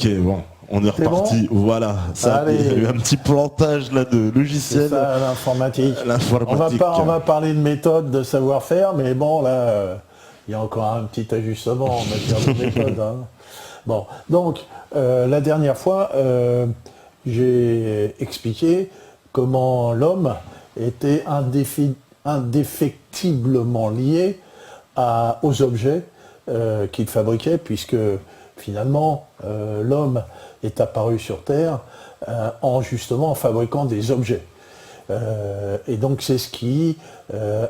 Ok, bon, on est reparti. Bon, voilà, ça, il y a eu un petit plantage là de logiciel. C'est ça, l'informatique. L'informatique. On va parler de méthode, de savoir-faire, mais bon, là, il y a encore un petit ajustement en matière de méthode. Hein. Bon, donc, la dernière fois, j'ai expliqué comment l'homme était indéfectiblement lié aux objets qu'il fabriquait, puisque finalement, l'homme est apparu sur Terre justement en fabriquant des objets. Et donc c'est ce qui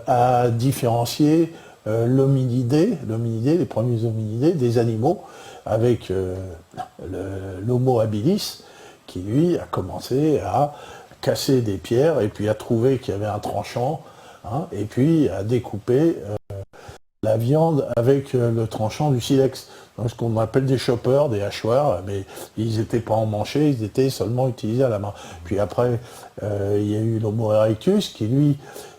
a différencié l'hominidé, les premiers hominidés, des animaux, avec l'Homo habilis, qui lui a commencé à casser des pierres et puis à trouver qu'il y avait un tranchant, hein, et puis à découper la viande avec le tranchant du silex. Donc, ce qu'on appelle des choppers, des hachoirs, mais ils n'étaient pas emmanchés, ils étaient seulement utilisés à la main. Puis après, il y a eu l'Homo erectus qui, lui,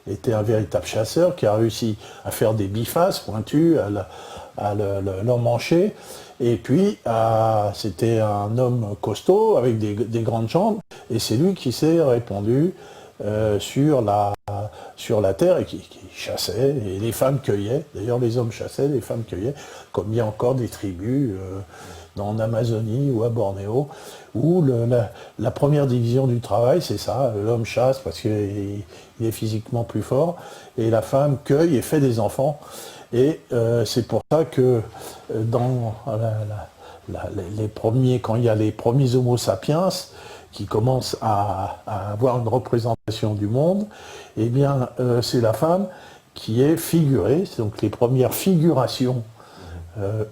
était un véritable chasseur, qui a réussi à faire des bifaces pointus, à l'emmancher. Et puis, c'était un homme costaud, avec des grandes jambes, et c'est lui qui s'est répandu sur la terre et qui chassait, et les femmes cueillaient. D'ailleurs, les hommes chassaient, les femmes cueillaient, comme il y a encore des tribus en Amazonie ou à Bornéo, où la première division du travail, c'est ça, l'homme chasse parce qu'il est physiquement plus fort, et la femme cueille et fait des enfants. Et c'est pour ça que dans quand il y a les premiers Homo sapiens, qui commence à avoir une représentation du monde, eh bien, c'est la femme qui est figurée. Donc les premières figurations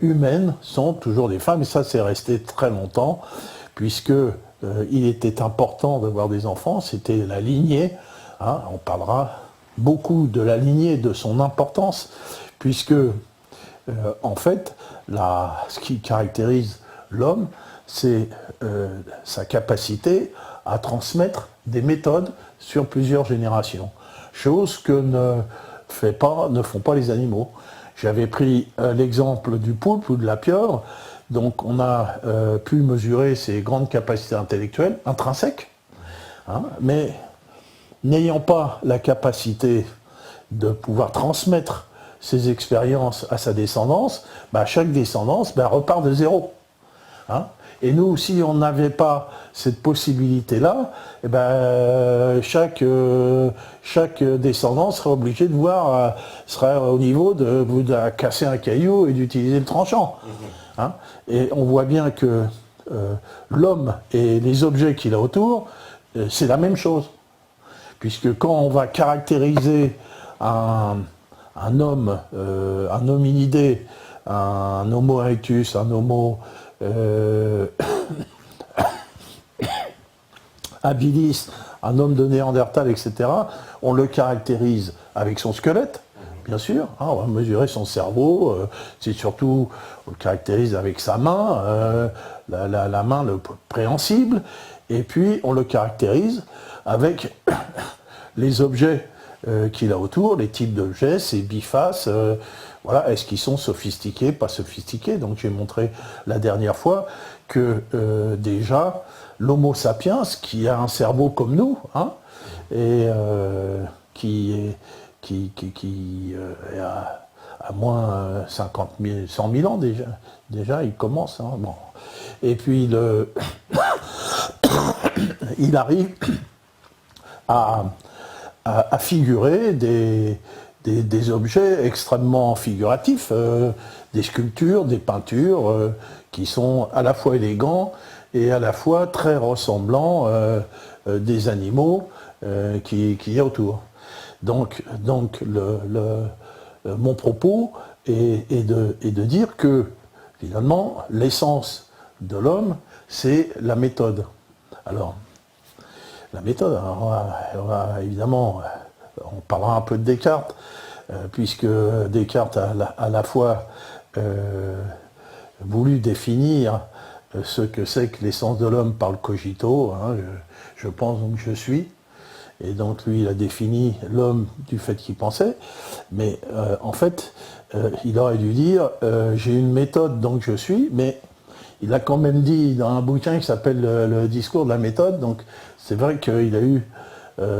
humaines sont toujours des femmes, et ça, c'est resté très longtemps, puisque il était important d'avoir des enfants, c'était la lignée. Hein, on parlera beaucoup de la lignée, de son importance, puisque, en fait, ce qui caractérise l'homme, c'est sa capacité à transmettre des méthodes sur plusieurs générations. Chose que ne font pas les animaux. J'avais pris l'exemple du poulpe ou de la pieuvre. Donc on a pu mesurer ses grandes capacités intellectuelles intrinsèques, hein, mais n'ayant pas la capacité de pouvoir transmettre ses expériences à sa descendance, chaque descendance repart de zéro. Hein. Et nous, si on n'avait pas cette possibilité-là, chaque descendant serait obligé de serait au niveau de casser un caillou et d'utiliser le tranchant. Hein. Et on voit bien que l'homme et les objets qu'il a autour, c'est la même chose. Puisque quand on va caractériser un homme, un hominidé, un Homo erectus, un Homo habilis, un homme de Néandertal, etc., on le caractérise avec son squelette, bien sûr, hein, on va mesurer son cerveau, c'est surtout, on le caractérise avec sa main, la main le préhensible, et puis on le caractérise avec les objets qu'il a autour, les types d'objets, ses bifaces, voilà, est-ce qu'ils sont sophistiqués, pas sophistiqués. Donc j'ai montré la dernière fois que déjà l'Homo sapiens, qui a un cerveau comme nous, hein, et qui est à moins 50 000, 100 000 ans déjà il commence. Hein, bon. Et puis il arrive à figurer des objets extrêmement figuratifs, des sculptures, des peintures qui sont à la fois élégants et à la fois très ressemblants des animaux qu'il y a autour. Donc mon propos est de dire que finalement l'essence de l'homme, c'est la méthode. Alors, la méthode, évidemment, on parlera un peu de Descartes, puisque Descartes a à la fois voulu définir ce que c'est que l'essence de l'homme par le cogito, hein, je pense donc je suis, et donc lui il a défini l'homme du fait qu'il pensait, mais en fait il aurait dû dire j'ai une méthode donc je suis, mais il a quand même dit dans un bouquin qui s'appelle le discours de la méthode, donc c'est vrai qu'il a eu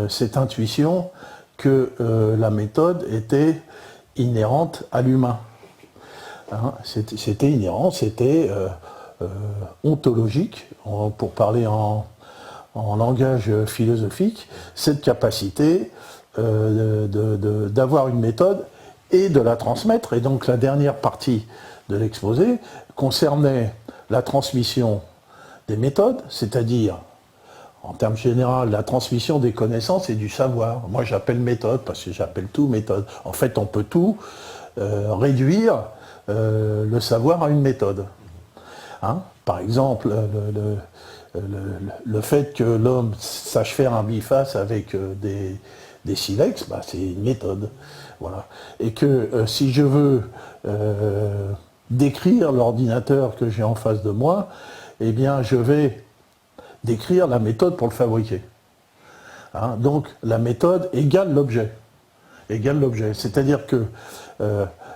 cette intuition que la méthode était inhérente à l'humain. Hein, c'était inhérent, c'était ontologique, pour parler en langage philosophique, cette capacité d'avoir une méthode et de la transmettre. Et donc la dernière partie de l'exposé concernait la transmission des méthodes, c'est-à-dire, en termes généraux, la transmission des connaissances et du savoir. Moi j'appelle méthode parce que j'appelle tout méthode. En fait, on peut tout réduire le savoir à une méthode. Hein, par exemple, le fait que l'homme sache faire un biface avec des silex, bah, c'est une méthode. Voilà. Et que si je veux décrire l'ordinateur que j'ai en face de moi, eh bien je vais décrire la méthode pour le fabriquer. Hein, donc la méthode égale l'objet. Égale l'objet. C'est-à-dire que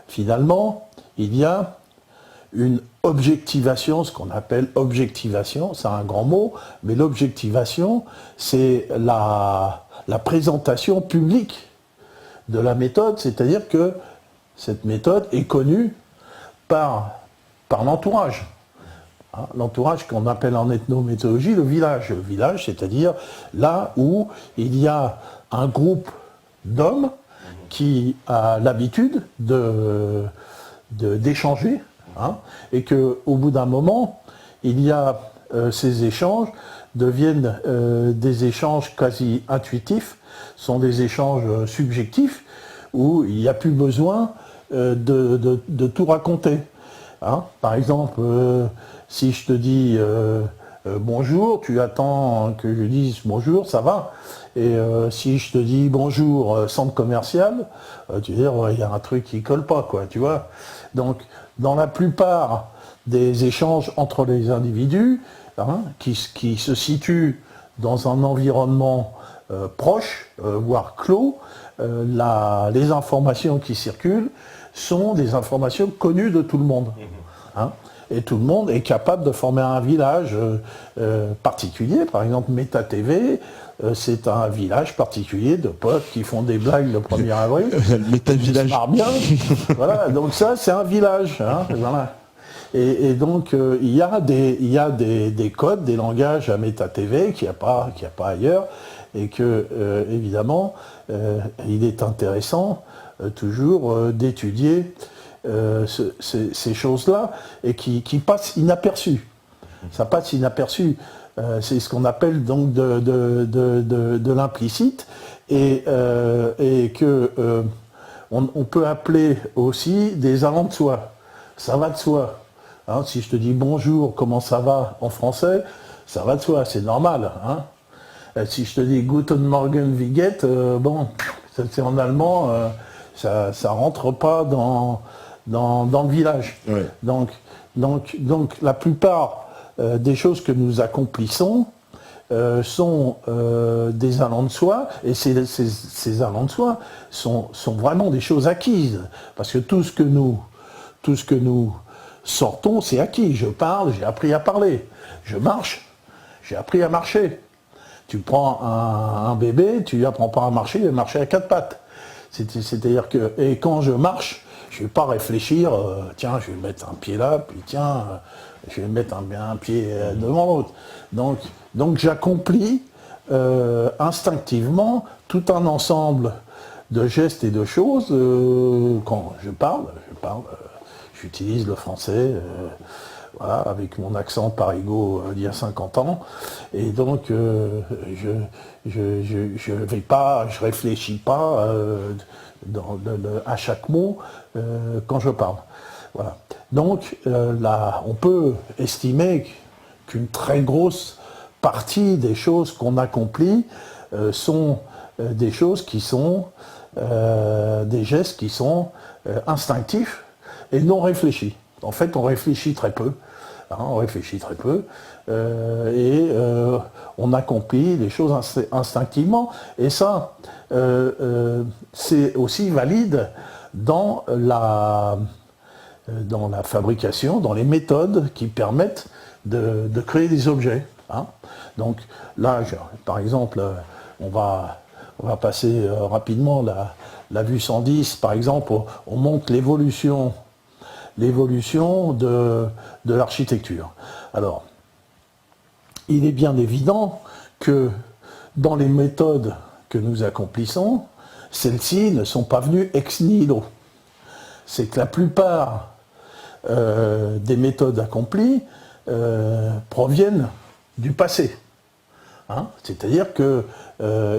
finalement, il y a une objectivation, ce qu'on appelle objectivation, c'est un grand mot, mais l'objectivation, c'est la présentation publique de la méthode, c'est-à-dire que cette méthode est connue par l'entourage. Hein, l'entourage qu'on appelle en ethnométhodologie le village. Le village, c'est-à-dire là où il y a un groupe d'hommes qui a l'habitude d'échanger, hein, et qu'au bout d'un moment, il y a ces échanges deviennent des échanges quasi intuitifs, sont des échanges subjectifs, où il n'y a plus besoin de tout raconter. Hein. Par exemple, si je te dis bonjour, tu attends que je dise bonjour, ça va. Et si je te dis bonjour, centre commercial, tu vas dire, il y a un truc qui colle pas, quoi, tu vois. Donc, dans la plupart des échanges entre les individus, hein, qui se situent dans un environnement proche, voire clos, les informations qui circulent sont des informations connues de tout le monde. Hein. Et tout le monde est capable de former un village particulier. Par exemple, Meta TV, c'est un village particulier de potes qui font des blagues le 1er avril. Méta-village. Ça bien. Voilà, donc ça, c'est un village. Hein, voilà. Et donc, il y a des codes, des langages à Meta TV qu'il n'y a pas ailleurs. Et que, évidemment, il est intéressant toujours d'étudier ces choses-là et qui passent inaperçues. Ça passe inaperçu. C'est ce qu'on appelle donc de l'implicite et que on peut appeler aussi des allants de soi. Ça va de soi. Hein, si je te dis bonjour, comment ça va en français, ça va de soi, c'est normal. Hein. Si je te dis Guten Morgen, wie geht, bon, c'est en allemand, ça rentre pas dans le village. Ouais. Donc la plupart des choses que nous accomplissons sont des allants de soi, et ces allants de soi sont vraiment des choses acquises, parce que tout ce que nous sortons, c'est acquis. Je parle, j'ai appris à parler. Je marche, j'ai appris à marcher. Tu prends un bébé, tu lui apprends pas à marcher, il va marcher à 4 pattes. C'est-à-dire que, et quand je marche, je ne vais pas réfléchir, tiens, je vais mettre un pied là, puis tiens, je vais mettre un pied devant l'autre. Donc j'accomplis instinctivement tout un ensemble de gestes et de choses. Quand je parle, j'utilise le français, voilà, avec mon accent parigot d'il y a 50 ans, et donc je réfléchis pas à chaque mot quand je parle. Voilà. Donc là, on peut estimer qu'une très grosse partie des choses qu'on accomplit sont des choses qui sont des gestes qui sont instinctifs et non réfléchis. En fait, on réfléchit très peu. Hein, on réfléchit très peu et on accomplit les choses instinctivement. Et ça, c'est aussi valide dans la fabrication, dans les méthodes qui permettent de créer des objets. Hein. Donc là, par exemple, on va passer rapidement la vue 110, par exemple, on montre l'évolution de l'architecture. Alors, il est bien évident que dans les méthodes que nous accomplissons, celles-ci ne sont pas venues ex nihilo. C'est que la plupart des méthodes accomplies proviennent du passé. Hein, c'est-à-dire que,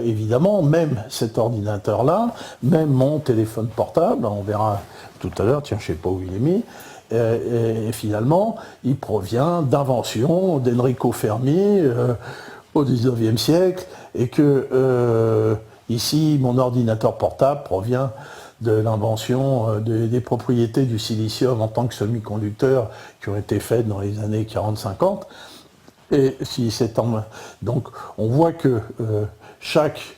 évidemment, même cet ordinateur-là, même mon téléphone portable, on verra tout à l'heure, tiens, je ne sais pas où il est mis, et finalement, il provient d'inventions d'Enrico Fermi au XIXe siècle, et que, ici, mon ordinateur portable provient de l'invention des propriétés du silicium en tant que semi-conducteur qui ont été faites dans les années 40-50. Et si donc on voit que chaque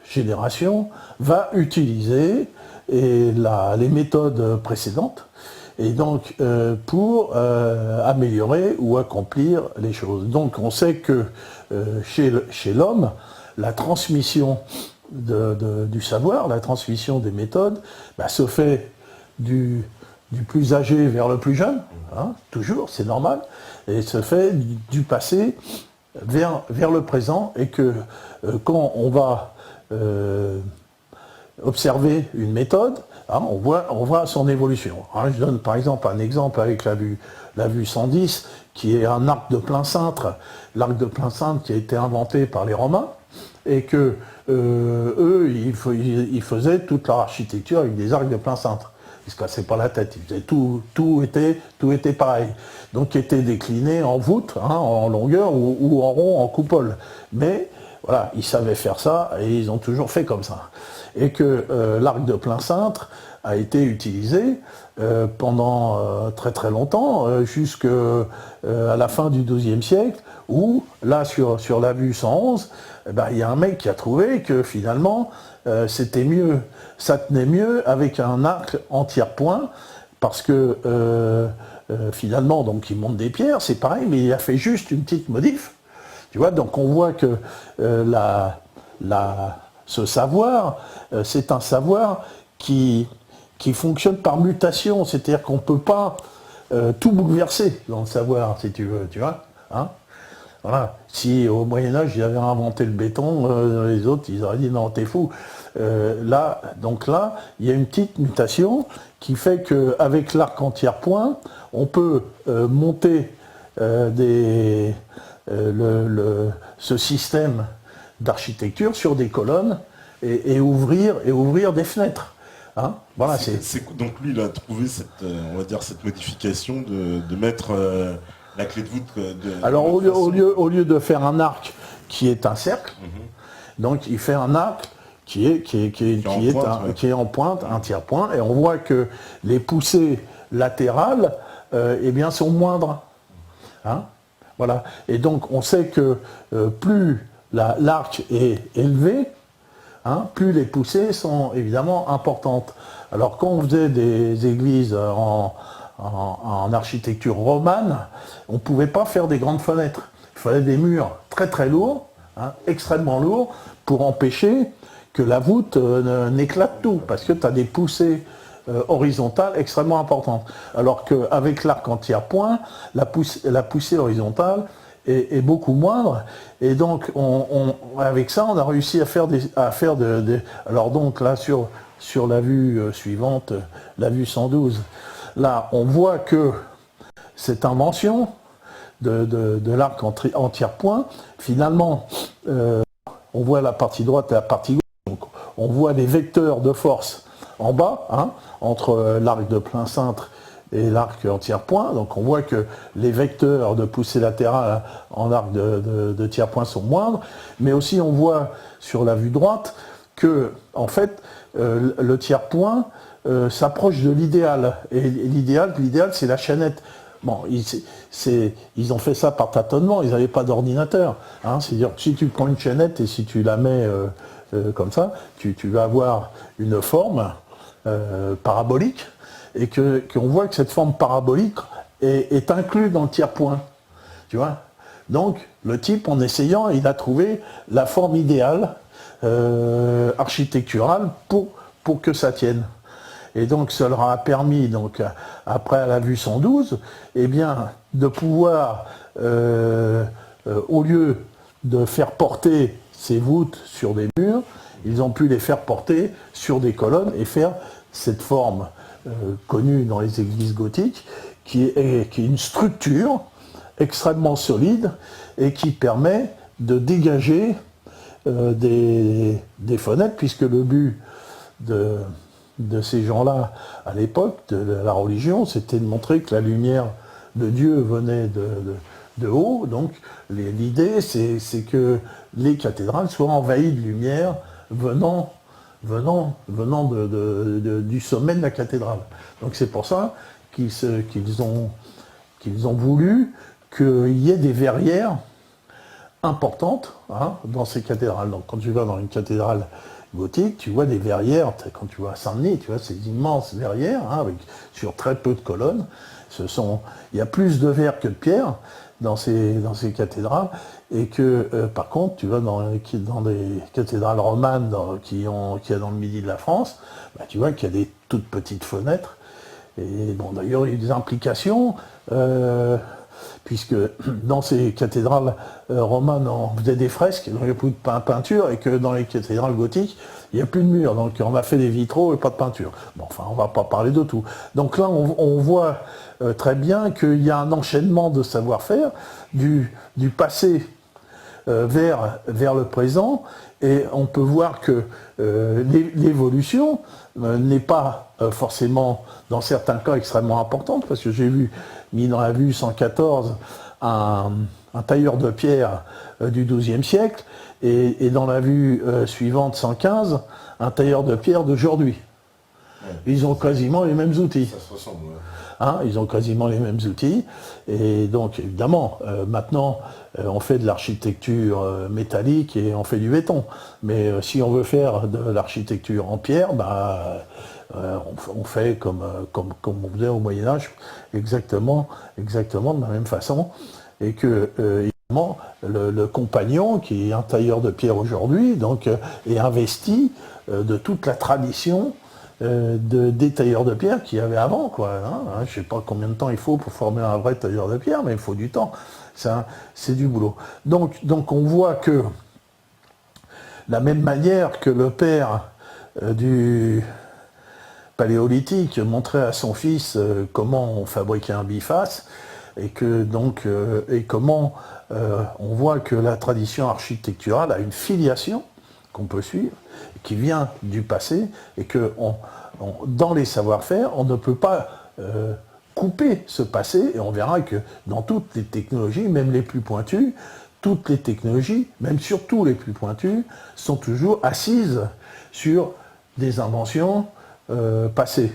génération va utiliser les méthodes précédentes et donc pour améliorer ou accomplir les choses. Donc on sait que chez l'homme, la transmission du savoir, la transmission des méthodes, se fait du plus âgé vers le plus jeune, hein, toujours, c'est normal, et se fait du passé vers le présent, et que quand on va observer une méthode, hein, on voit son évolution. Hein, je donne par exemple un exemple avec la vue 110, qui est un arc de plein cintre, l'arc de plein cintre qui a été inventé par les Romains, et que eux, ils faisaient toute leur architecture avec des arcs de plein cintre. Ils se cassaient pas la tête, ils faisaient tout était pareil. Donc, qui était décliné en voûte, hein, en longueur, ou en rond, en coupole. Mais, voilà, ils savaient faire ça, et ils ont toujours fait comme ça. Et que l'arc de plein cintre a été utilisé pendant très très longtemps, jusqu'à la fin du XIIe siècle, où, là, sur la vue 111, il y a un mec qui a trouvé que, finalement, c'était mieux, ça tenait mieux avec un arc en tiers-point, parce que finalement, donc il monte des pierres, c'est pareil, mais il a fait juste une petite modif. Tu vois, donc on voit que ce savoir, c'est un savoir qui fonctionne par mutation, c'est-à-dire qu'on ne peut pas tout bouleverser dans le savoir, si tu veux, tu vois. Hein, voilà. Si au Moyen-Âge, ils avaient inventé le béton, les autres, ils auraient dit non, t'es fou. Là, il y a une petite mutation qui fait qu'avec l'arc en tiers-point, on peut monter ce système d'architecture sur des colonnes et ouvrir des fenêtres. Hein, voilà, donc lui, il a trouvé on va dire, cette modification de mettre la clé de voûte. Alors au lieu de faire un arc qui est un cercle, donc il fait un arc qui est en pointe, un tiers-point, et on voit que les poussées latérales sont moindres. Hein, voilà. Et donc on sait que plus l'arc est élevé, hein, plus les poussées sont évidemment importantes. Alors quand on faisait des églises en architecture romane, on ne pouvait pas faire des grandes fenêtres. Il fallait des murs très très lourds, hein, extrêmement lourds, pour empêcher que la voûte n'éclate tout, parce que tu as des poussées horizontales extrêmement importantes. Alors qu'avec l'arc en tiers-point, la poussée horizontale est beaucoup moindre, et donc avec ça, on a réussi à faire alors donc là, sur la vue suivante, la vue 112, là, on voit que cette invention de l'arc en tiers-point, finalement, on voit la partie droite et la partie gauche, donc on voit les vecteurs de force en bas, hein, entre l'arc de plein cintre et l'arc en tiers-point. Donc on voit que les vecteurs de poussée latérale en arc de tiers-point sont moindres, mais aussi on voit sur la vue droite que, en fait, le tiers-point s'approche de l'idéal. Et l'idéal, c'est la chaînette. Bon, ils ont fait ça par tâtonnement, ils n'avaient pas d'ordinateur. Hein, c'est-à-dire que si tu prends une chaînette et si tu la mets comme ça, tu vas avoir une forme parabolique, et qu'on voit que cette forme parabolique est inclus dans le tiers-point. Tu vois? Donc, le type, en essayant, il a trouvé la forme idéale architecturale pour que ça tienne. Et donc, ça leur a permis, donc, après à la vue 112, eh bien, de pouvoir, au lieu de faire porter ces voûtes sur des murs, ils ont pu les faire porter sur des colonnes et faire cette forme connue dans les églises gothiques, qui est une structure extrêmement solide et qui permet de dégager des fenêtres, puisque le but de ces gens-là, à l'époque, de la religion, c'était de montrer que la lumière de Dieu venait de haut. Donc l'idée, c'est que les cathédrales soient envahies de lumière venant du sommet de la cathédrale. Donc c'est pour ça qu'ils ont voulu qu'il y ait des verrières importantes dans ces cathédrales. Donc quand tu vas dans une cathédrale gothique, tu vois des verrières, quand tu vas à Saint-Denis, tu vois ces immenses verrières sur très peu de colonnes. Il y a plus de verre que de pierre dans ces cathédrales, et que par contre, tu vas dans des cathédrales romanes qu'il y a dans le midi de la France, tu vois qu'il y a des toutes petites fenêtres. Et bon, d'ailleurs, il y a eu des implications, puisque dans ces cathédrales romanes, on faisait des fresques, donc il n'y a plus de peinture, et que dans les cathédrales gothiques, il n'y a plus de murs, donc on a fait des vitraux et pas de peinture. Bon, enfin, on ne va pas parler de tout. Donc là, on voit très bien qu'il y a un enchaînement de savoir-faire du passé vers le présent, et on peut voir que l'évolution n'est pas forcément, dans certains cas, extrêmement importante, parce que j'ai mis dans la vue 114 un tailleur de pierre du XIIe siècle, et dans la vue suivante, 115, un tailleur de pierre d'aujourd'hui. Ouais. Ils ont quasiment les mêmes outils. Ça se ressemble, ouais. Ils ont quasiment les mêmes outils, et donc évidemment, maintenant, on fait de l'architecture métallique et on fait du béton. Mais si on veut faire de l'architecture en pierre, on fait comme on faisait au Moyen-Âge, exactement de la même façon. Et que, évidemment, le compagnon, qui est un tailleur de pierre aujourd'hui, donc, est investi de toute la tradition des tailleurs de pierre qu'il y avait avant, quoi. Je ne sais pas combien de temps il faut pour former un vrai tailleur de pierre, mais il faut du temps. C'est du boulot. Donc on voit que, de la même manière que le père du Paléolithique montrait à son fils comment on fabriquait un biface, et comment on voit que la tradition architecturale a une filiation qu'on peut suivre, qui vient du passé, et que dans les savoir-faire, on ne peut pas couper ce passé, et on verra que dans toutes les technologies, même les plus pointues, toutes les technologies, même surtout les plus pointues, sont toujours assises sur des inventions passées.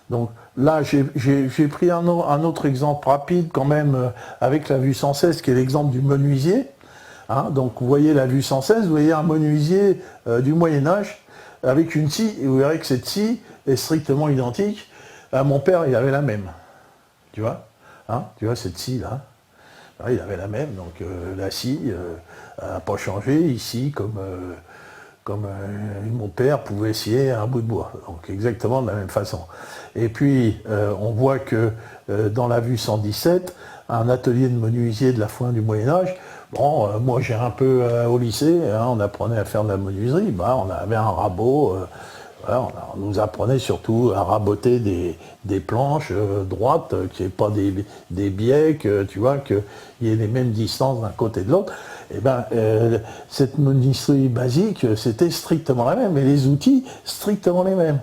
Donc là, j'ai pris un autre exemple rapide quand même, avec la vue 116, qui est l'exemple du menuisier. Donc vous voyez la vue 116, vous voyez un menuisier du Moyen-Âge avec une scie, et vous verrez que cette scie est strictement identique. Mon père, il avait la même. Tu vois tu vois cette scie-là, il avait la même, donc la scie n'a pas changé ici, comme mon père pouvait scier un bout de bois, donc exactement de la même façon. Et puis on voit que dans la vue 117, un atelier de menuisier de la fin du Moyen-Âge. Bon, moi j'ai un peu au lycée, on apprenait à faire de la menuiserie, on avait un rabot, on nous apprenait surtout à raboter des planches droites, qu'il n'y ait pas des biais, tu vois, qu'il y ait les mêmes distances d'un côté et de l'autre. Et cette menuiserie basique, c'était strictement la même, et les outils, strictement les mêmes.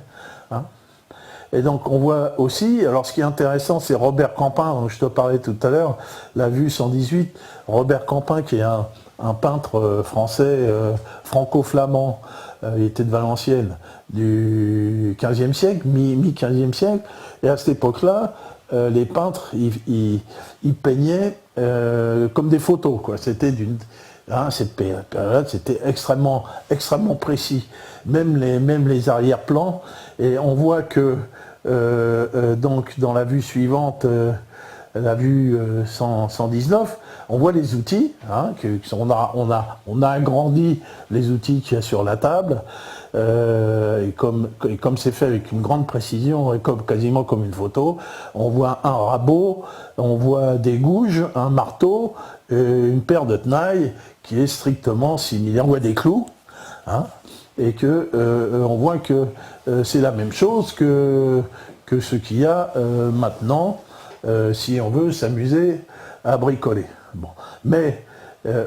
Et donc on voit aussi, alors ce qui est intéressant, c'est Robert Campin, dont je te parlais tout à l'heure, la vue 118, Robert Campin qui est un peintre français franco-flamand, il était de Valenciennes, du 15e siècle, mi-15e siècle, et à cette époque-là, les peintres, ils peignaient comme des photos, quoi. C'était cette période, c'était extrêmement précis, même les arrière-plans, et on voit que donc dans la vue suivante, la vue 119, on voit les outils, hein, on a agrandi les outils qu'il y a sur la table, et comme c'est fait avec une grande précision, et quasiment comme une photo, on voit un rabot, on voit des gouges, un marteau, et une paire de tenailles qui est strictement similaire, on voit des clous, hein, et que on voit que c'est la même chose que ce qu'il y a maintenant, si on veut s'amuser à bricoler. Bon. Mais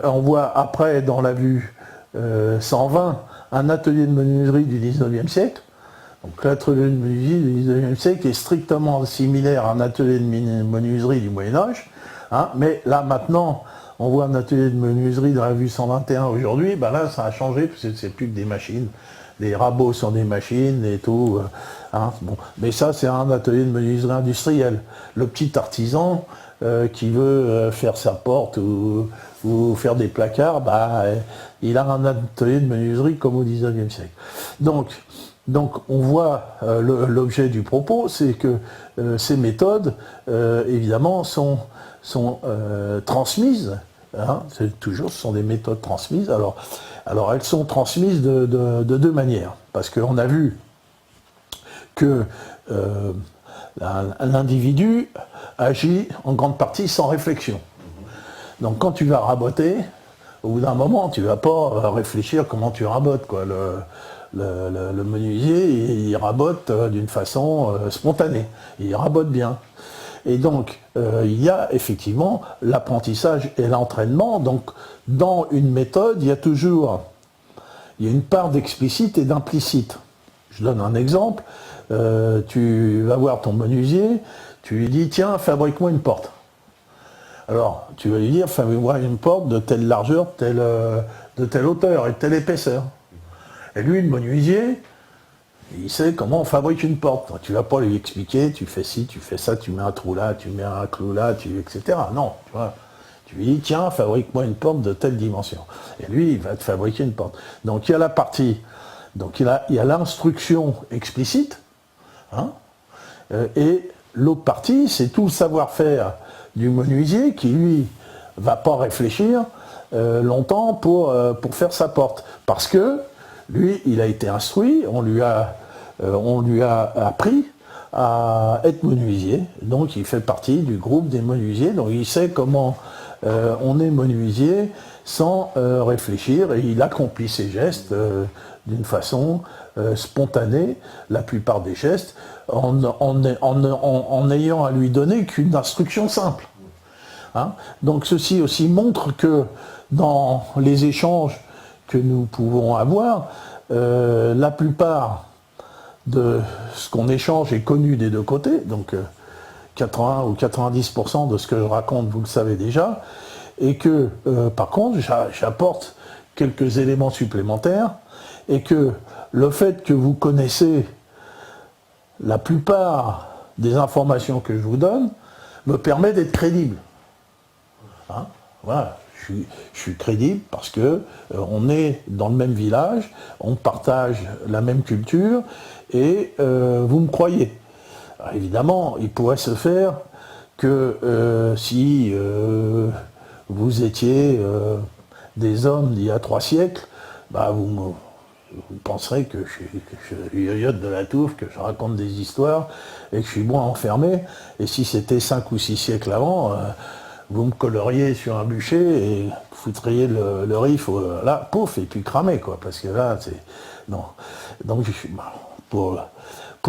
on voit après dans la vue 120 un atelier de menuiserie du 19e siècle. Donc l'atelier de menuiserie du 19e siècle est strictement similaire à un atelier de menuiserie du Moyen-Âge. Hein, mais là maintenant, on voit un atelier de menuiserie dans la vue 121 aujourd'hui, ben là ça a changé, parce que c'est plus que des machines. Les rabots sont des machines et tout. Hein, bon. Mais ça, c'est un atelier de menuiserie industrielle. Le petit artisan qui veut faire sa porte ou faire des placards, bah, il a un atelier de menuiserie comme au 19e siècle. Donc on voit l'objet du propos, c'est que ces méthodes, évidemment, sont transmises. Hein, ce sont des méthodes transmises. Alors elles sont transmises de deux manières, parce qu'on a vu que l'individu agit en grande partie sans réflexion. Donc quand tu vas raboter, au bout d'un moment, tu ne vas pas réfléchir comment tu rabotes, quoi. Le menuisier, il rabote d'une façon spontanée, il rabote bien. Et donc, il y a effectivement l'apprentissage et l'entraînement. Donc, dans une méthode, il y a une part d'explicite et d'implicite. Je donne un exemple. Tu vas voir ton menuisier, tu lui dis, tiens, fabrique-moi une porte. Alors, tu vas lui dire, fabrique-moi une porte de telle largeur, de telle hauteur et de telle épaisseur. Et lui, le menuisier, il sait comment on fabrique une porte. Tu ne vas pas lui expliquer, tu fais ci, tu fais ça, tu mets un trou là, tu mets un clou là, etc. Non, tu vois. Tu lui dis, tiens, fabrique-moi une porte de telle dimension. Et lui, il va te fabriquer une porte. Donc il y a la partie, il y a l'instruction explicite, hein, et l'autre partie, c'est tout le savoir-faire du menuisier qui, lui, ne va pas réfléchir longtemps pour faire sa porte. Parce que lui, il a été instruit, on lui a appris à être menuisier, donc il fait partie du groupe des menuisiers, donc il sait comment on est menuisier sans réfléchir, et il accomplit ses gestes d'une façon spontanée, la plupart des gestes, en ayant à lui donner qu'une instruction simple. Hein, donc ceci aussi montre que dans les échanges que nous pouvons avoir, la plupart de ce qu'on échange est connu des deux côtés, donc 80 ou 90% de ce que je raconte, vous le savez déjà, et que par contre, j'apporte quelques éléments supplémentaires, et que le fait que vous connaissez la plupart des informations que je vous donne me permet d'être crédible. Hein, voilà. Je suis crédible parce que on est dans le même village, on partage la même culture et vous me croyez. Alors, évidemment, il pourrait se faire que si vous étiez des hommes d'il y a 3 siècles, bah, vous penserez que je suis yoyote de la touffe, que je raconte des histoires et que je suis bon à enfermer. Et si c'était 5 ou 6 siècles avant, vous me colleriez sur un bûcher et foutriez le riff là, pouf, et puis cramé, quoi, parce que là, c'est... Non. Donc, pour le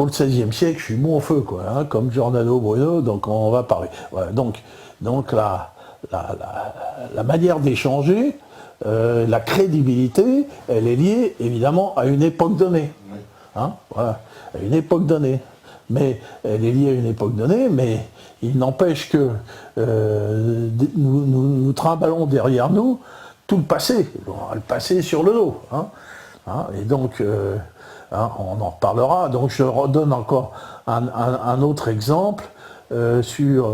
XVIe siècle, je suis bon au feu, quoi, hein, comme Giordano Bruno, donc on va parler. Voilà, donc la manière d'échanger, la crédibilité, elle est liée, évidemment, à une époque donnée. Hein, voilà, à une époque donnée. Mais elle est liée à une époque donnée, mais il n'empêche que nous trimballons derrière nous tout le passé. Le passé sur le dos. Hein, et donc, on en reparlera. Donc je redonne encore un autre exemple sur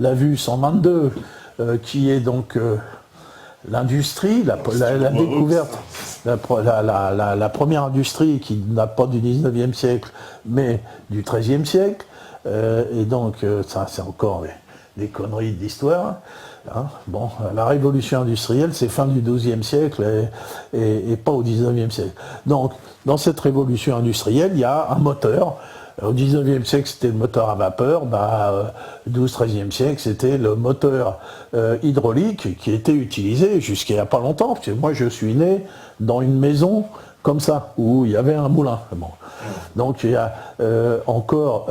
la vue 122, qui est donc l'industrie, la découverte, la première industrie qui n'a pas du 19e siècle, mais du 13e siècle. Et donc, ça, c'est encore des conneries d'histoire. Hein. Bon, la révolution industrielle, c'est fin du XIIe siècle et pas au XIXe siècle. Donc, dans cette révolution industrielle, il y a un moteur. Au XIXe siècle, c'était le moteur à vapeur. XIIe, XIIIe siècle, c'était le moteur hydraulique qui était utilisé jusqu'à il n'y a pas longtemps. Parce que moi, je suis né dans une maison comme ça, où il y avait un moulin. Bon. Donc il y a encore,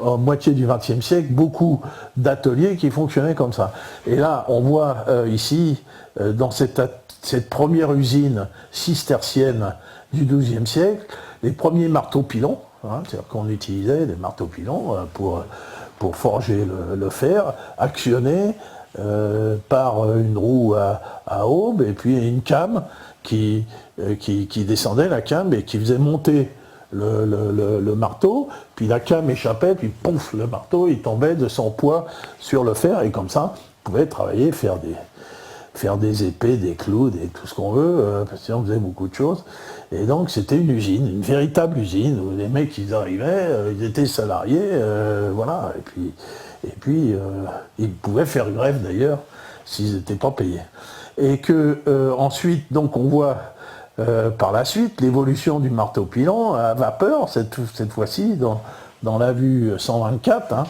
en moitié du XXe siècle, beaucoup d'ateliers qui fonctionnaient comme ça. Et là, on voit ici, dans cette première usine cistercienne du XIIe siècle, les premiers marteaux-pilons, hein, c'est-à-dire qu'on utilisait des marteaux-pilons pour forger le fer, actionnés par une roue à aube et puis une came qui descendait, la came, et qui faisait monter le marteau, puis la came échappait, puis pouf, le marteau il tombait de son poids sur le fer, et comme ça, on pouvait travailler, faire des épées, des clous, tout ce qu'on veut, parce qu'on faisait beaucoup de choses. Et donc c'était une usine, une véritable usine, où les mecs ils arrivaient, ils étaient salariés, voilà, et puis ils pouvaient faire grève d'ailleurs, s'ils n'étaient pas payés. Et que ensuite, donc on voit par la suite l'évolution du marteau-pilon à vapeur, cette fois-ci dans la vue 124, hein,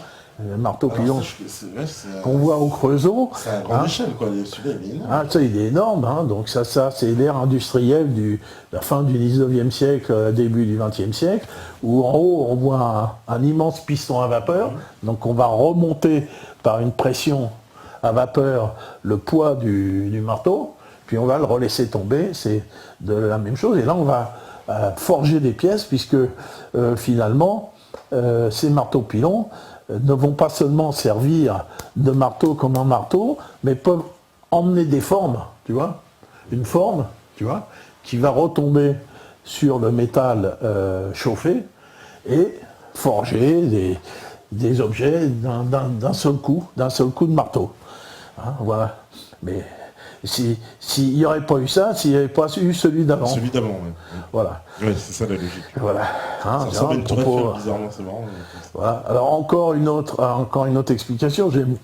le marteau-pilon qu'on voit au Creusot. C'est à grande échelle, quoi. Celui-là, il est énorme. Ah, ça, il est énorme, hein. Donc ça c'est l'ère industrielle de la fin du 19e siècle, début du 20e siècle, où en haut on voit un immense piston à vapeur, donc on va remonter par une pression à vapeur le poids du marteau, puis on va le relaisser tomber, c'est de la même chose, et là on va forger des pièces, puisque finalement ces marteaux-pilons ne vont pas seulement servir de marteau comme un marteau, mais peuvent emmener des formes, tu vois, une forme, tu vois, qui va retomber sur le métal chauffé et forger des objets d'un seul coup de marteau. Hein, voilà. Mais s'il n'y aurait pas eu ça, s'il n'y avait pas eu celui d'avant. Celui d'avant, oui. Voilà. Oui, c'est ça la logique. Voilà. Hein, ça ressemble à une tour Eiffel, bizarrement, c'est marrant. Voilà. Alors encore une autre explication, j'aime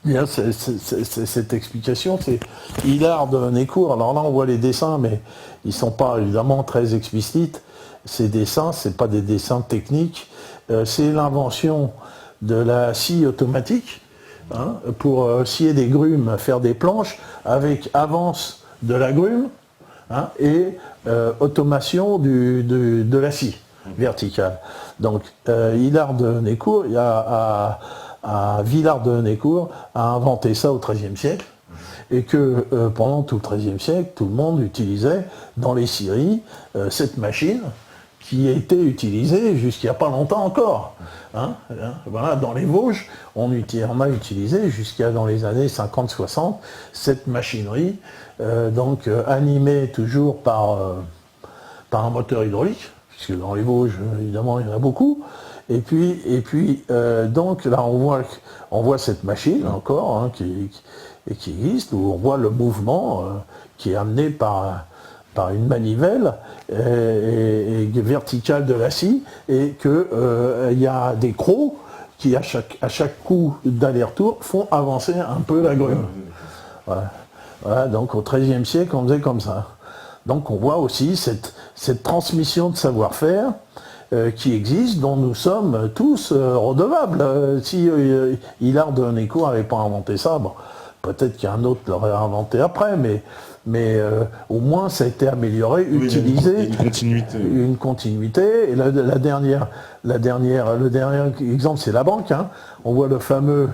bien cette explication, c'est Hilard de Nécourt. Alors là on voit les dessins, mais ils ne sont pas évidemment très explicites. Ces dessins, ce n'est pas des dessins techniques, c'est l'invention de la scie automatique. Hein, pour scier des grumes, faire des planches, avec avance de la grume, hein, et automation de la scie verticale. Donc Hilard de Nécourt, à Villard de Nécourt, a inventé ça au XIIIe siècle, et que pendant tout le XIIIe siècle, tout le monde utilisait dans les scieries cette machine, qui a été utilisé jusqu'il n'y a pas longtemps encore. Hein, voilà, dans les Vosges, on a utilisé jusqu'à dans les années 50-60 cette machinerie, animée toujours par un moteur hydraulique, puisque dans les Vosges, évidemment, il y en a beaucoup. Et puis donc là, on voit cette machine encore, hein, qui existe, où on voit le mouvement qui est amené par une manivelle et verticale de la scie, et qu'il y a des crocs qui, à chaque coup d'aller-retour, font avancer un peu la grume. Voilà. Voilà, donc au XIIIe siècle, on faisait comme ça. Donc on voit aussi cette transmission de savoir-faire qui existe, dont nous sommes tous redevables. Si Hilard de Nécourt n'avait pas inventé ça, bon, peut-être qu'un autre l'aurait inventé après, mais au moins ça a été amélioré, utilisé. Une continuité. Et le dernier exemple, c'est la banque. Hein. On voit le fameux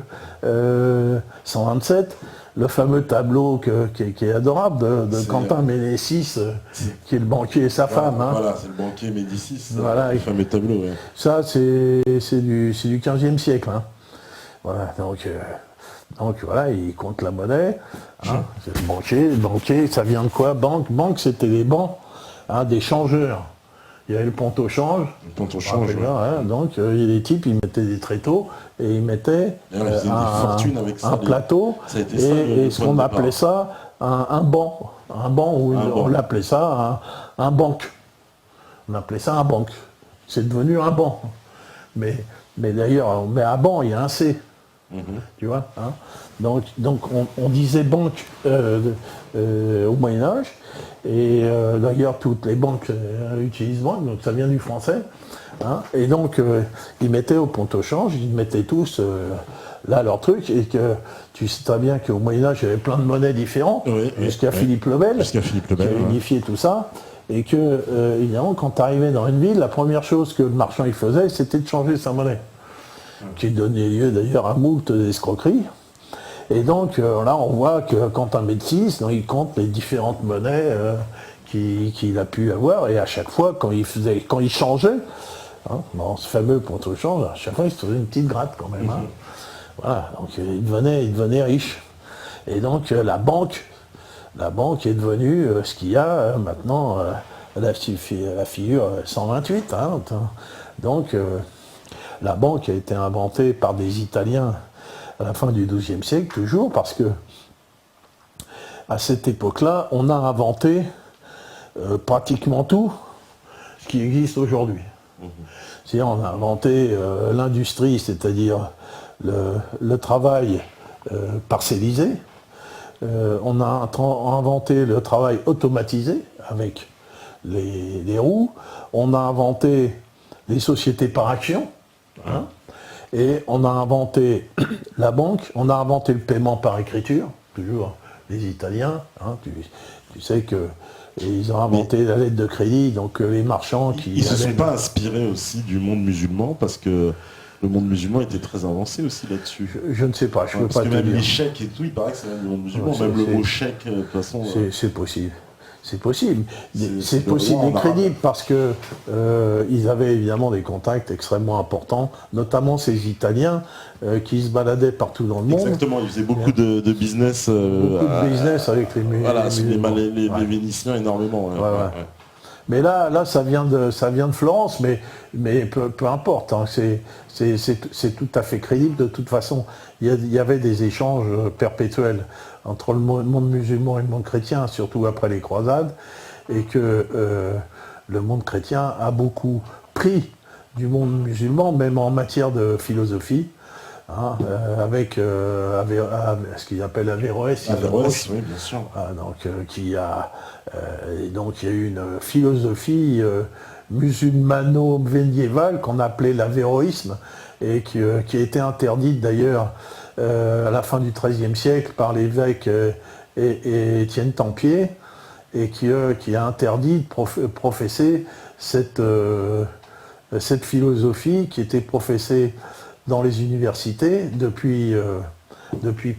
127, le fameux tableau qui est adorable de Quentin Ménécis, qui est le banquier et sa femme. Hein. Voilà, c'est le banquier Médicis, voilà, le fameux tableau. Ouais. Ça, c'est du XVe siècle. Hein. Voilà, donc voilà, il compte la monnaie. Hein, c'est le banquier, ça vient de quoi? Banque, c'était les bancs, hein, des changeurs. Il y avait le pont au change. Le pont au change, ouais. Hein, donc les types, ils mettaient des tréteaux et ils mettaient un plateau, et ce qu'on appelait ça un banc. On l'appelait ça un banc. On appelait ça un banc. C'est devenu un banc. Mais d'ailleurs, on met à banc, il y a un C. Tu vois, hein. Donc on disait banque au Moyen-Âge, et d'ailleurs toutes les banques utilisent banque, donc ça vient du français. Hein. Et donc ils mettaient au compte au change, ils mettaient tous là leur truc, et que tu sais très bien qu'au Moyen-Âge il y avait plein de monnaies différentes, jusqu'à Philippe le Bel, qui a unifié tout ça. Et que, évidemment, quand tu arrivais dans une ville, la première chose que le marchand il faisait, c'était de changer sa monnaie. Qui donnait lieu d'ailleurs à moult d'escroqueries. Et donc, là, on voit que quand un médecin, il compte les différentes monnaies qu'il a pu avoir, et à chaque fois, quand il changeait, hein, dans ce fameux compte au change, à chaque fois, il se faisait une petite gratte quand même. Hein. Voilà, donc il devenait riche. Et donc, la banque est devenue ce qu'il y a maintenant, la figure 128. Hein, donc, la banque a été inventée par des Italiens à la fin du XIIe siècle, toujours, parce que à cette époque-là, on a inventé pratiquement tout ce qui existe aujourd'hui. C'est-à-dire, on a inventé l'industrie, c'est-à-dire le travail parcellisé. On a inventé le travail automatisé avec les roues. On a inventé les sociétés par action. Hein, et on a inventé la banque, on a inventé le paiement par écriture, toujours les Italiens. Hein, tu sais que ils ont inventé la lettre de crédit, donc les marchands qui... Ils ne se sont pas inspirés aussi du monde musulman, parce que le monde musulman était très avancé aussi là-dessus. Je ne sais pas, je ne peux pas te dire. Parce que même les chèques et tout, il paraît que c'est du monde musulman, même le mot chèque, de toute façon... C'est possible. C'est possible. C'est possible et crédible parce que ils avaient évidemment des contacts extrêmement importants, notamment ces Italiens qui se baladaient partout dans le monde. Exactement, ils faisaient beaucoup de business. Beaucoup de business avec les Vénitiens énormément. Ouais. Mais là, ça vient de Florence, mais peu importe. Hein, c'est tout à fait crédible. De toute façon, il y avait des échanges perpétuels entre le monde musulman et le monde chrétien, surtout après les croisades, et que le monde chrétien a beaucoup pris du monde musulman, même en matière de philosophie, hein, avec ce qu'ils appellent Averroès. Averroès, oui, bien sûr. Donc, il y a eu une philosophie musulmano-médiévale qu'on appelait l'avéroïsme, et qui a été interdite d'ailleurs à la fin du XIIIe siècle par l'évêque Étienne Tempier, et qui a interdit de professer cette philosophie qui était professée dans les universités depuis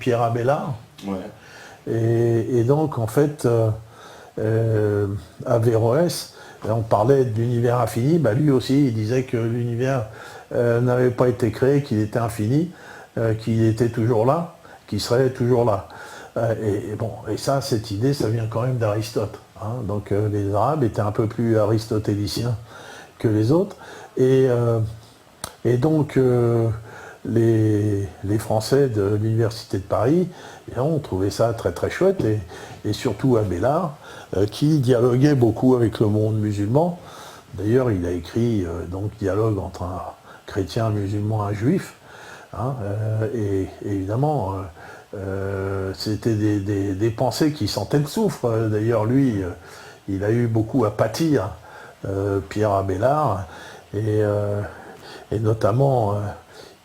Pierre Abélard. Ouais. Et donc, en fait, Averroès, on parlait de l'univers infini, bah lui aussi, il disait que l'univers n'avait pas été créé, qu'il était infini, qu'il était toujours là, qu'il serait toujours là. Et ça, cette idée, ça vient quand même d'Aristote. Hein. Donc les Arabes étaient un peu plus aristotéliciens que les autres. Et donc les Français de l'Université de Paris, ont trouvé ça très très chouette, et surtout Abélard, qui dialoguait beaucoup avec le monde musulman. D'ailleurs, il a écrit Dialogue entre un chrétien, un musulman, un juif. Hein, et évidemment, c'était des pensées qui sentaient le soufre. D'ailleurs, lui, il a eu beaucoup à pâtir, Pierre Abélard, et notamment,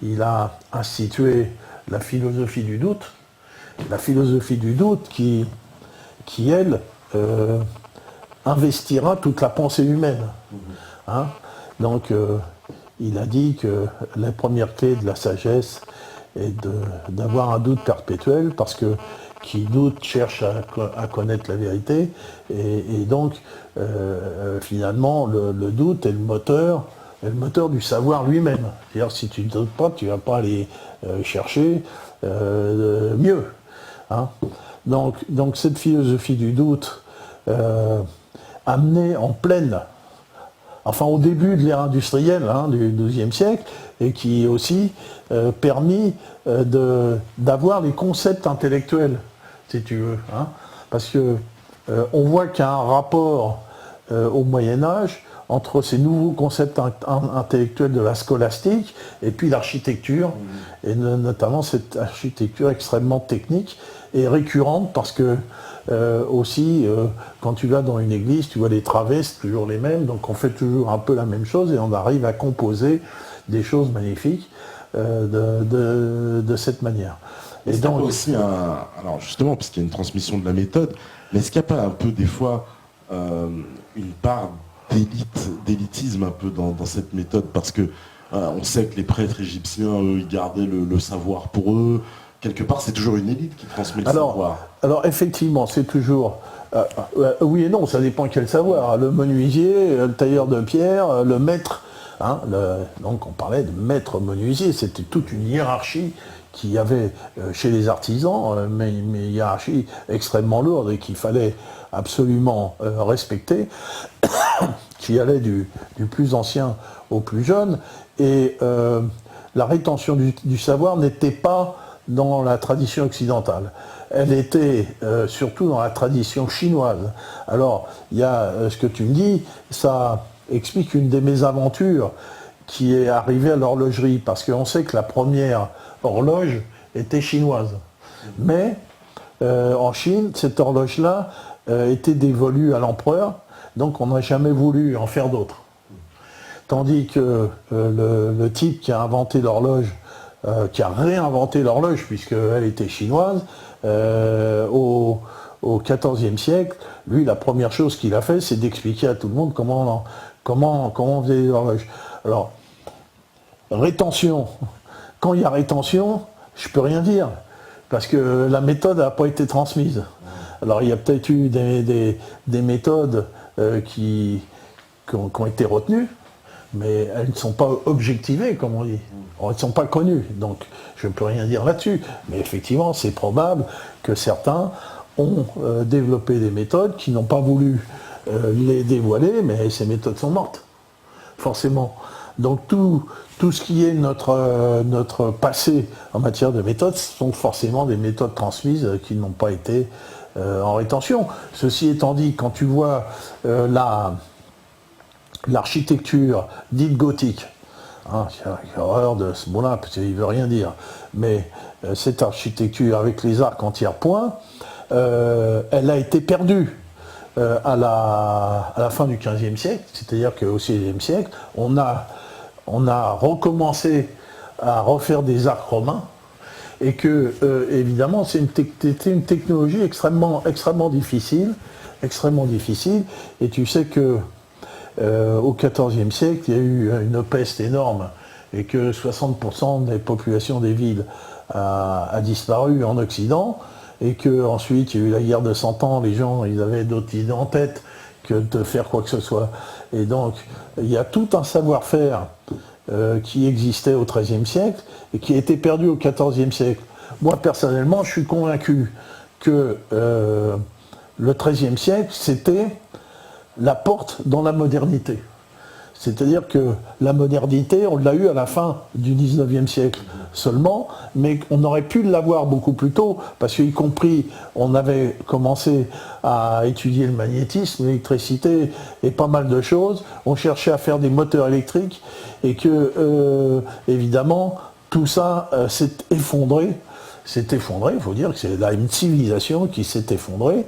il a institué la philosophie du doute. La philosophie du doute qui elle, investira toute la pensée humaine. Hein, donc, il a dit que la première clé de la sagesse est d'avoir un doute perpétuel, parce que qui doute cherche à connaître la vérité, et donc finalement le doute est le moteur du savoir lui-même. C'est-à-dire, si tu ne doutes pas, tu ne vas pas aller chercher mieux. Hein. Donc cette philosophie du doute amenée en pleine, enfin au début de l'ère industrielle, hein, du XIIe siècle, et qui aussi permis d'avoir les concepts intellectuels, si tu veux. Hein, parce que on voit qu'il y a un rapport au Moyen-Âge entre ces nouveaux concepts intellectuels de la scolastique et puis l'architecture, et notamment cette architecture extrêmement technique et récurrente parce que aussi, quand tu vas dans une église, tu vois les travées, c'est toujours les mêmes, donc on fait toujours un peu la même chose et on arrive à composer des choses magnifiques de cette manière. Et donc aussi alors justement, parce qu'il y a une transmission de la méthode, mais est-ce qu'il n'y a pas un peu des fois une part d'élitisme un peu dans cette méthode, parce que on sait que les prêtres égyptiens, eux, ils gardaient le savoir pour eux. Quelque part, c'est toujours une élite qui transmet le savoir. Alors effectivement, c'est toujours... oui et non, ça dépend quel savoir. Le menuisier, le tailleur de pierre, le maître. Hein, donc on parlait de maître menuisier, c'était toute une hiérarchie qu'il y avait chez les artisans, mais une hiérarchie extrêmement lourde et qu'il fallait absolument respecter, qui allait du plus ancien au plus jeune. Et la rétention du savoir n'était pas dans la tradition occidentale. Elle était surtout dans la tradition chinoise. Alors, il y a ce que tu me dis, ça explique une des mésaventures qui est arrivée à l'horlogerie, parce qu'on sait que la première horloge était chinoise. Mais en Chine, cette horloge-là était dévolue à l'empereur, donc on n'a jamais voulu en faire d'autres. Tandis que le type qui a inventé l'horloge, qui a réinventé l'horloge, puisqu'elle était chinoise, au XIVe siècle, lui, la première chose qu'il a fait, c'est d'expliquer à tout le monde comment on faisait les horloges. Alors, rétention. Quand il y a rétention, je ne peux rien dire, parce que la méthode n'a pas été transmise. Alors, il y a peut-être eu des méthodes qui ont été retenues, mais elles ne sont pas objectivées, comme on dit. Elles ne sont pas connues, donc je ne peux rien dire là-dessus. Mais effectivement, c'est probable que certains ont développé des méthodes qui n'ont pas voulu les dévoiler, mais ces méthodes sont mortes, forcément. Donc tout ce qui est notre passé en matière de méthodes sont forcément des méthodes transmises qui n'ont pas été en rétention. Ceci étant dit, quand tu vois l'architecture dite gothique, hein, j'ai horreur de ce mot-là, parce qu'il ne veut rien dire, mais cette architecture avec les arcs en tiers-point, elle a été perdue à la fin du XVe siècle, c'est-à-dire qu'au XVIe siècle, on a recommencé à refaire des arcs romains, et que, évidemment, c'était une technologie extrêmement difficile, et tu sais que au XIVe siècle, il y a eu une peste énorme et que 60% des populations des villes a disparu en Occident, et qu'ensuite il y a eu la guerre de 100 ans, les gens ils avaient d'autres idées en tête que de faire quoi que ce soit. Et donc il y a tout un savoir-faire qui existait au XIIIe siècle et qui a été perdu au XIVe siècle. Moi personnellement, je suis convaincu que le XIIIe siècle, c'était la porte dans la modernité. C'est-à-dire que la modernité, on l'a eu à la fin du XIXe siècle seulement, mais on aurait pu l'avoir beaucoup plus tôt, parce qu'y compris, on avait commencé à étudier le magnétisme, l'électricité et pas mal de choses. On cherchait à faire des moteurs électriques, et que, évidemment, tout ça s'est effondré. Il faut dire que c'est là une civilisation qui s'est effondrée,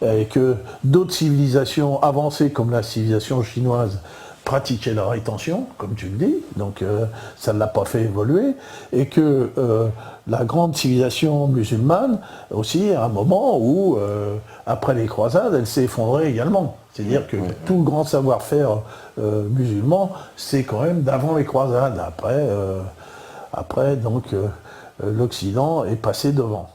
et que d'autres civilisations avancées, comme la civilisation chinoise, pratiquaient la rétention, comme tu le dis, donc ça ne l'a pas fait évoluer, et que la grande civilisation musulmane, aussi, à un moment où, après les croisades, elle s'est effondrée également. C'est-à-dire que tout le grand savoir-faire musulman, c'est quand même d'avant les croisades. Après, donc, l'Occident est passé devant.